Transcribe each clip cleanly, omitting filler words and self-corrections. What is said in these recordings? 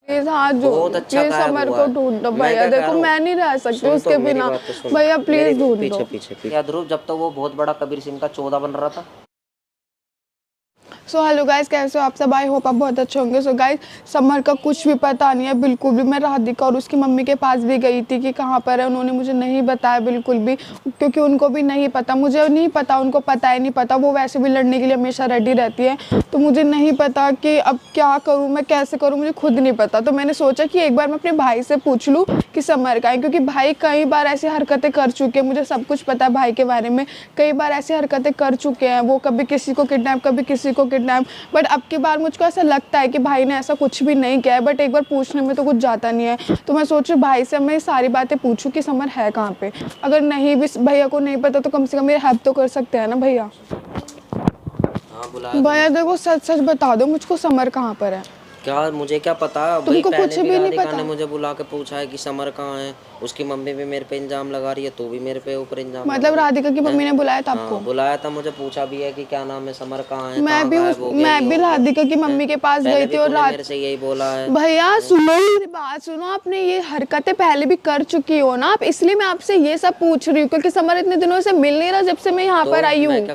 Please हाथ जोड़, अच्छा प्लीज समर को ढूंढ दो भैया। देखो मैं नहीं रह सकती उसके बिना भैया, प्लीज ढूंढ दो। पीछे या ध्रुव, जब तक वो बहुत बड़ा कबीर सिंह का 14 बन रहा था। सो हेलो गाइस, कैसे हो आप सब? आई होप आप बहुत अच्छे होंगे। सो गाइस, समर का कुछ भी पता नहीं है बिल्कुल भी। मैं राधिका और उसकी मम्मी के पास भी गई थी कि कहाँ पर है, उन्होंने मुझे नहीं बताया बिल्कुल भी, क्योंकि उनको भी नहीं पता, मुझे नहीं पता, उनको पता ही नहीं पता। वो वैसे भी लड़ने के लिए हमेशा रेडी रहती है, तो मुझे नहीं पता कि अब क्या करूँ, मैं कैसे करूँ, मुझे खुद नहीं पता। तो मैंने सोचा कि एक बार मैं अपने भाई से पूछ लूँ कि समर का है, क्योंकि भाई कई बार ऐसी हरकतें कर चुके हैं, मुझे सब कुछ पता है भाई के बारे में। कई बार ऐसी हरकतें कर चुके हैं वो, कभी किसी को किडनैप, कभी किसी को किडनैप। बट अब की बार मुझको ऐसा लगता है कि भाई ने ऐसा कुछ भी नहीं किया है, बट एक बार पूछने में तो कुछ जाता नहीं है। तो मैं सोच रही भाई से मैं सारी बातें पूछूं कि समर है कहाँ पे। अगर नहीं भी भैया को नहीं पता तो कम से कम मेरी हेल्प तो कर सकते हैं ना भैया। भैया देखो, सच सच बता दो मुझको, समर कहाँ पर है? क्या मुझे क्या पता, तुमको कुछ भी नहीं पता? ने मुझे बुला के पूछा है कि समर कहाँ है। उसकी मम्मी भी मेरे पे इल्जाम लगा रही है, तू भी मेरे पे ऊपर इल्जाम मतलब राधिका की मम्मी ने बुलाया था आपको? बुलाया था, मुझे पूछा भी है कि क्या नाम है, समर कहाँ है। मैं भी राधिका की मम्मी के पास गई थी और मेरे से यही बोला है। भैया सुनो मेरी बात सुनो, आपने ये हरकतें पहले भी कर चुकी हो ना आप, इसलिए मैं आपसे ये सब पूछ रही हूँ, क्योंकि समर इतने दिनों से मिल नहीं रहा जब से मैं यहाँ पर आई हूँ। मैं क्या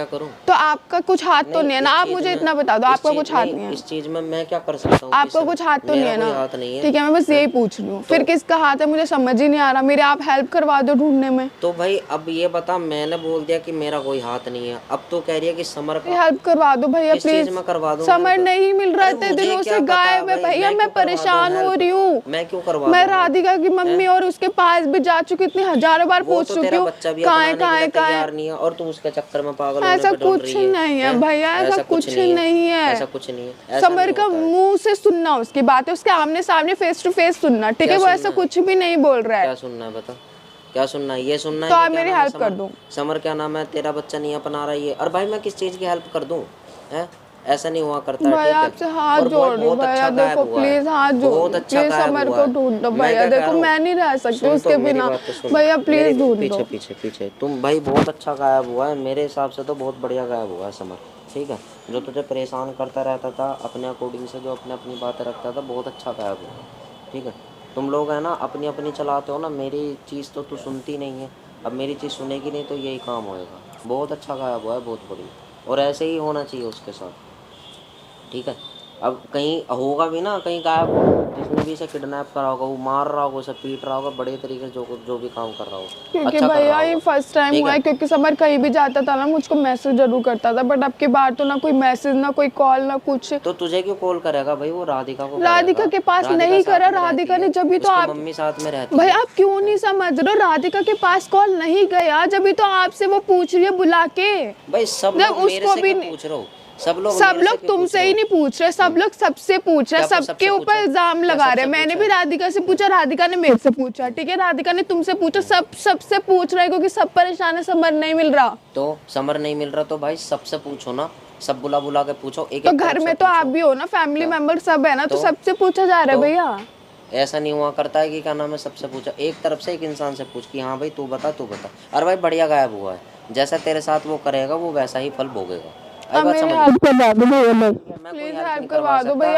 करूं? तो आपका कुछ हाथ तो नहीं है ना? आप मुझे इतना बता दो, आपका कुछ हाथ नहीं है इस चीज में। मैं क्या कर सकता हूं? आपका कुछ हाथ तो नहीं है ना? ठीक है, मैं बस यही पूछ रही हूँ। फिर किसका हाथ है मुझे समझ ही नहीं आ रहा। मेरे आप हेल्प करवा दो ढूंढने में। तो भाई अब ये बता, मैंने बोल दिया कि मेरा कोई हाथ नहीं है, अब तो कह रही है कि समर का हेल्प करवा दो भैया प्लीज। करवा दो। समर नहीं मिल रहा, इतने दिनों से गायब है भैया, मैं परेशान हो रही हूँ। मैं क्यों करवा? मैं राधिका की मम्मी और उसके पास भी जा चुकी, इतनी हजारों बार पूछ चुकी हूँ कहाँ है तैयार नहीं है, और तू उसके चक्कर में पागल ऐसा कुछ नहीं है भैया, ऐसा कुछ नहीं है, ऐसा कुछ नहीं है। समर का मुंह से सुनना उसकी बातें, उसके आमने सामने फेस टू फेस सुनना, ठीक है? वो ऐसा कुछ भी नहीं बोल रहा है। क्या सुनना है बता, क्या सुनना है? ये सुनना है तो आप मेरी हेल्प कर दो। समर क्या नाम है, तेरा बच्चा नहीं अपना रहा है। और भाई मैं किस चीज की हेल्प कर दूं? ऐसा नहीं हुआ करता है। भैया आपसे हाथ जोड़ रही हूँ भैया, देखो प्लीज हाथ जोड़, प्लीज समर को ढूंढ दो भैया। देखो मैं नहीं रह सकती उसके बिना भैया, प्लीज ढूंढ दो। पीछे तुम भाई बहुत अच्छा गायब हुआ है, मेरे हिसाब से तो बहुत बढ़िया गायब हुआ है समर। ठीक है, जो तुझे परेशान करता रहता था अपने अकॉर्डिंग से, जो अपने अपनी बातें रखता था, बहुत अच्छा गायब हुआ। ठीक है, तुम लोग है ना अपनी अपनी चलाते हो ना, मेरी चीज़ तो तू सुनती नहीं है। अब मेरी चीज़ सुनेगी नहीं तो यही काम होएगा। बहुत अच्छा गायब हुआ है, बहुत बढ़िया, और ऐसे ही होना चाहिए उसके साथ। ठीक है, अब कहीं होगा भी ना, कहीं गायब हो, जिसने भी इसे किडनैप करा होगा, वो मार रहा होगा, उसे पीट रहा होगा बड़े तरीके से, जो भी काम कर रहा हो, क्योंकि भैया ये फर्स्ट टाइम हुआ है। क्योंकि समर कहीं भी जाता था ना मुझको मैसेज जरूर करता था, बट अब की बार तो ना कोई मैसेज, ना कोई कॉल, ना कुछ। तो तुझे क्यों कॉल करेगा भाई? वो राधिका को, राधिका के पास नहीं करा, राधिका ने जब भी तो आप मम्मी साथ में रहती है। भाई आप क्यों नहीं समझ रहे हो? राधिका के पास कॉल नहीं गया, जब भी तो आपसे वो पूछ रही है बुला के। भाई सब लोग मेरे से पूछ रहे हो, सब लोग तुमसे ही नहीं पूछ रहे, सब लोग सबसे पूछ रहे, सबके ऊपर इल्जाम लगा रहे हैं। मैंने भी राधिका से पूछा, राधिका ने मेरे से पूछा, ठीक है? राधिका ने तुमसे पूछा, सबसे पूछ रहे, क्योंकि सब परेशान है, समर नहीं मिल रहा। तो समर नहीं मिल रहा तो भाई सबसे पूछो ना, सब बुला के पूछो। एक तो घर में तो आप भी हो ना, फैमिली मेंबर सब है ना, तो सबसे पूछा जा रहा है भैया। ऐसा नहीं हुआ करता है कि क्या नाम है सबसे पूछा। एक तरफ से एक इंसान से पूछ कि हाँ भाई तू बता। अरे भाई बढ़िया गायब हुआ है, जैसा तेरे साथ वो करेगा वो वैसा ही फल भोगेगा। भैया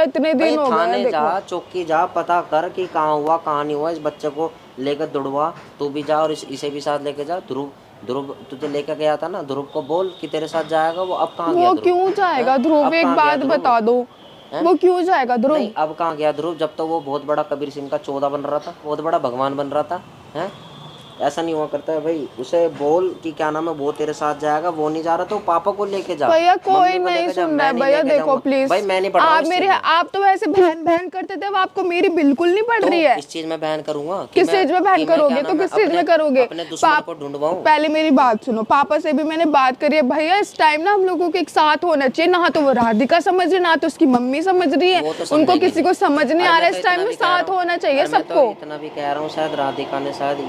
इतने दिन हो गए, जा चौकी जा, पता कर कि कहाँ हुआ कहाँ नहीं हुआ। इस बच्चे को लेकर दौड़वा, तू भी जा और इसे भी साथ लेके जा। ध्रुव तुझे लेकर गया था ना, ध्रुव को बोल कि तेरे साथ जाएगा। वो अब कहाँ गया? वो क्यों जाएगा ध्रुव? एक बात बता दो, वो क्यों जाएगा ध्रुव? नहीं, अब कहाँ गया ध्रुव? जब तो वो बहुत बड़ा कबीर सिंह का 14 बन रहा था, बहुत बड़ा भगवान बन रहा था। हैं, ऐसा नहीं हुआ करता है भाई। उसे बोल कि क्या नाम है, वो तेरे साथ जाएगा। वो नहीं जा रहा तो पापा को लेके जा। भैया कोई नहीं सुन रहा है भैया, देखो प्लीज भाई मैं नहीं पढ़ रहा। आप तो वैसे बहन करते थे, आपको मेरी बिल्कुल नहीं पड़ रही है। इस चीज में बहन करूंगा? किस चीज में बहन करोगे? तो किस चीज में करोगे? को ढूंढवाऊं? पहले मेरी बात सुनो, पापा से भी मैंने बात करी है भैया। इस टाइम ना हम लोगों के एक साथ होना चाहिए, ना तो वो राधिका समझ रही, ना तो उसकी मम्मी समझ रही है। उनको किसी को समझ नहीं आ रहा है। इस टाइम में साथ होना चाहिए सबको। इतना भी कह रहा हूँ, शायद राधिका ने शायद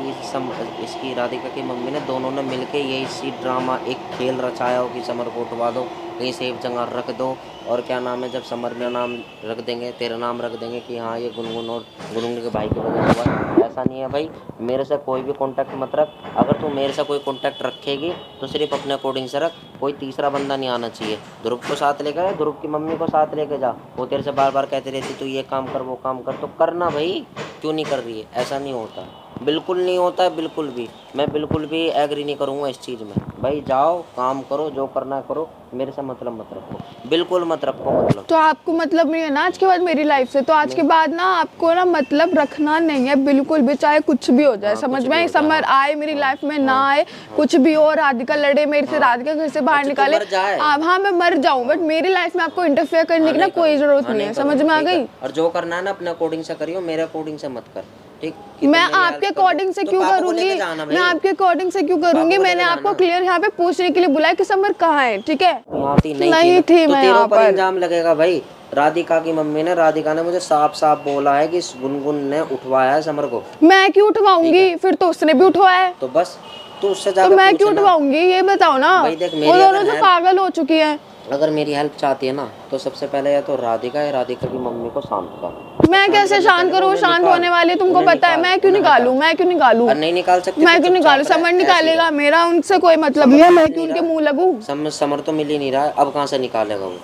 इसकी राधिका की मम्मी ने, दोनों ने मिलके ये इसी ड्रामा एक खेल रचाया हो कि समर को उठवा दो, कहीं सेफ जगह रख दो, और क्या नाम है, जब समर में नाम रख देंगे, तेरा नाम रख देंगे कि हाँ ये गुनगुन और गुनगुन के भाई की वजह से हुआ। ऐसा नहीं है भाई, मेरे से कोई भी कांटेक्ट मत रख। अगर तू मेरे से कोई कांटेक्ट रखेगी तो सिर्फ अपने अकॉर्डिंग से रख, कोई तीसरा बंदा नहीं आना चाहिए। ध्रुव को साथ लेकर जा, ध्रुव की मम्मी को साथ लेके जा, वो तेरे से बार बार कहती रहती तू ये काम कर वो काम कर, तो करना भाई, क्यों नहीं कर रही है? ऐसा नहीं होता, बिल्कुल नहीं होता है, बिल्कुल भी। मैं बिल्कुल भी एग्री नहीं करूँगा इस चीज़ में। भाई जाओ काम करो, जो करना है करो, मेरे से मतलब मत रखो, बिल्कुल मत रखो मतलब। तो आपको मतलब नहीं है ना आज के बाद मेरी लाइफ से? तो आज के बाद ना आपको ना मतलब रखना नहीं है बिल्कुल भी, चाहे कुछ भी हो जाए। समझ में? समर आए मेरी लाइफ में, ना आए, कुछ भी हो, राधिका लड़े मेरे से, राधिका घर से बाहर निकाले, हाँ मैं मर जाऊँ, बट मेरी लाइफ में आपको इंटरफेयर करने की ना कोई जरूरत नहीं है। समझ में आ गई? और जो करना है ना अपने अकॉर्डिंग से करियो, मेरे अकॉर्डिंग से मत कर, ठीक? मैं आपके अकॉर्डिंग से क्यों करूंगी? मैं आपके अकॉर्डिंग से क्यों करूंगी? मैंने आपको क्लियर यहाँ पे पूछने के लिए बुलाया कि समर कहाँ है, ठीक है? नहीं थी मैं यहाँ पर। इल्जाम लगेगा भाई। राधिका की मम्मी ने, राधिका ने मुझे साफ साफ बोला है कि गुनगुन ने उठवाया है समर को। मैं क्यों उठवाऊंगी? फिर तो उसने भी उठवाया है। तो बस तो उससे तो मैं क्यों उठवाऊंगी ये बताओ ना। वो दोनों तो पागल हो चुकी है। अगर मेरी हेल्प चाहती है ना तो सबसे पहले या तो राधिका है, राधिका की मम्मी को शांत कर। मैं कैसे शांत करूँ? शांत होने वाली तुमको पता है। मैं क्यों निकालूं? मैं क्यों निकालूं? नहीं निकाल सकती। मैं क्यों निकालूं? समर निकालेगा, मेरा उनसे कोई मतलब नहीं है। मैं क्यों उनके मुंह लगूं? समर तो मिल ही नहीं रहा है, अब कहाँ से निकालेगा वो?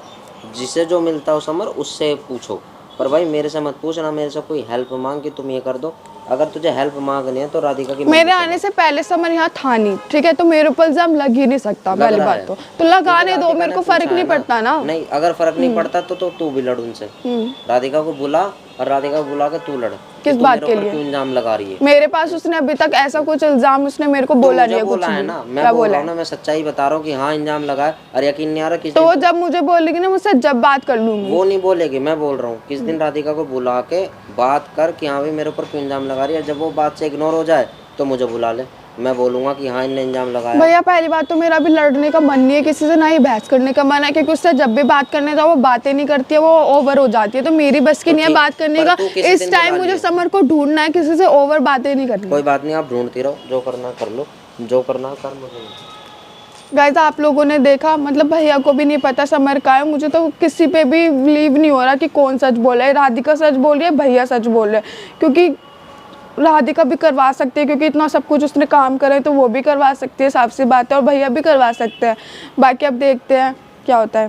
जिसे जो मिलता हो समर उससे पूछो, पर भाई मेरे से मत पूछना। मेरे से कोई हेल्प मांग कि तुम ये कर दो। अगर तुझे हेल्प मांगनी है तो राधिका की मेरे आने से पहले समर यहाँ था नहीं, ठीक है? तो मेरे ऊपर इल्जाम लग ही नहीं सकता। पहली बात तो लगाने दो, मेरे को फर्क नहीं पड़ता ना। नहीं, अगर फर्क नहीं पड़ता तो तू भी लड़ उनसे। राधिका को बुला और राधिका को बुला के तू लड़। किस बात के लिए इल्जाम लगा रही है मेरे पास? उसने अभी तक ऐसा कुछ इल्जाम उसने मेरे को बोला नहीं है। कुछ है ना, मैं बोल रहा हूँ ना, मैं सच्चाई बता रहा हूँ कि हाँ इल्जाम लगा है, और यकीन नहीं आ रहा किसी। तो वो जब मुझे बोलेगी ना, मुझसे जब बात कर लूंगी। वो नहीं बोलेगी, मैं बोल रहा हूँ किस दिन राधिका को बुला के बात कर कि हाँ भाई मेरे ऊपर क्यों इल्जाम लगा रही है। जब वो बात से इग्नोर हो जाए तो मुझे बुला ले, मैं बोलूंगा कि हाँ इनने इल्जाम लगाया। भैया पहली बात तो मेरा अभी लड़ने का मन नहीं है किसी से, ना ही बहस करने का मन है, क्योंकि उससे जब भी बात करने जाओ वो बातें नहीं करती है, वो ओवर हो जाती है। तो मेरी बस की नहीं है बात करने का। इस टाइम मुझे समर को ढूंढना है, किसी से ओवर बातें नहीं करनी। कोई बात नहीं, आप ढूंढती रहो, जो करना कर लो, जो करना कर मुझे। गाइस आप लोगों ने देखा, मतलब भैया को भी नहीं पता समर का है। मुझे तो किसी पे भी बिलीव नहीं हो रहा कि कौन सच बोल रहा है। राधिका सच बोल रही है, भैया सच बोल रहे हैं, क्योंकि राधिका भी करवा सकती है, क्योंकि इतना सब कुछ उसने काम करे तो वो भी करवा सकती है, साफ सी बात है। और भैया भी करवा सकते हैं। बाकी अब देखते हैं क्या होता है।